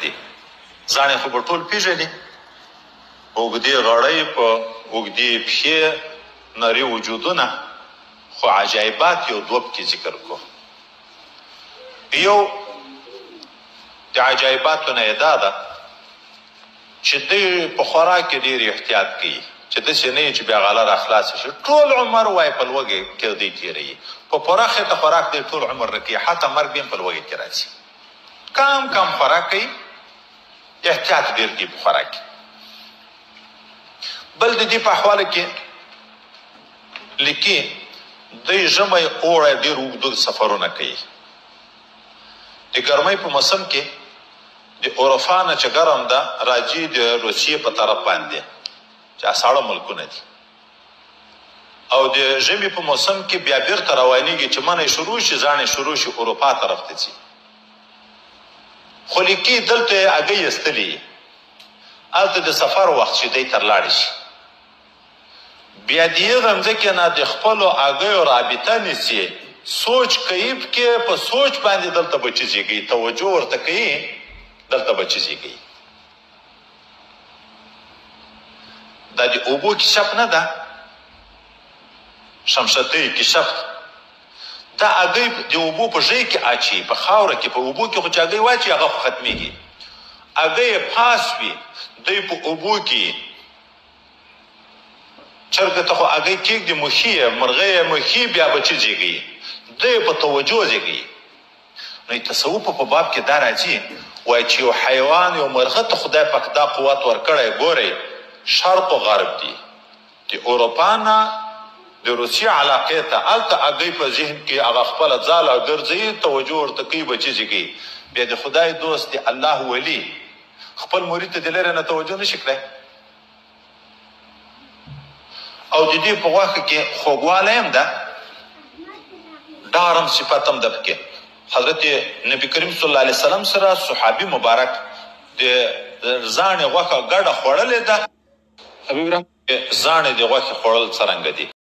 دي ځان خو به ټول پیژني اوږدې غړۍ په اوږدې پښې نري وجودونه خو عجایبات یو دوه پکې ذکر کو. یو د عجایباتو نه یې دا ده چې دوی په خوراک کې ډېر احتیاط کوي چې داسې نه وي چې بیا غله را خلاصه شي. ټول عمر وایي په لوږې کې دوی تېروي، په پوره خېټه خوراک دی ټول عمر نه کوي، حتی مرګ بیا هم په لوږې کې راځي. کم خوراک کوي، احتیاط ډېر کوي په خوراک کې. بل د دې په احوالو کې لیکي دوی ژمی اوړی ډېر اوږده سفرونه کوي. د ګرمۍ په موسم کې د اروپا نه چې ګرم ده راځي د روسیې په طرف باندې چې ساړه ملکونه دي، او د ژمي په موسم کې بیا بیرته روانېږي چې منی شروع شي ځاڼې شروع شي اروپا طرف ته ځي. خو لیکي دلته یې هګۍ ایستلي هلته د سفر وخت چې دی تر لاړې شي بیا د هغه مځکې نه د خپلو هګیو رابطه نیسي، سوچ کوي پکې په سوچ باندې دلته بچي زیږوي، توجه ورته کوي دلته بچي زیږوي. دا د اوبو کشف نه ده، شمشتۍ کشف دا هګۍ د اوبو په ژۍ کې اچي، په خاوره کې په اوبو کې خو چې هګۍ واچي هغه خو ختمیږي. هګۍ یې پاس وي دوی په اوبو کې چرګه ته خو هګۍ کېږدي مخي یې مرغۍ یې مخي بیا بچي زیږوي، دوی په توجه زیږوي. نو تصوف په باب کې دا راځي وایي چې یو حیوان یو مرغه ته خدای پاک دا قوت ورکړی. ګورئ شرق و غرب دي، د اروپا نه د روسیې علاقې ته هلته هګۍ په ذهن کې هغه خپله ځاله ګرځوي، توجه ورته کوي بچي زیږوي. بیا د خدای دوست د الله ولی خپل مرید ته د لرې نه توجه نشي کړی. او د دې په غوښه کې خوږوالی هم ده، ډار هم صفت هم ده پکې. حضرت نبی کریم صلی الله علیه وسلم سره صحابي مبارک د زاڼې غوښه ګډه خوړلې ده. حبیب رحم زاڼې د غوښې خوړل څرنګه دي؟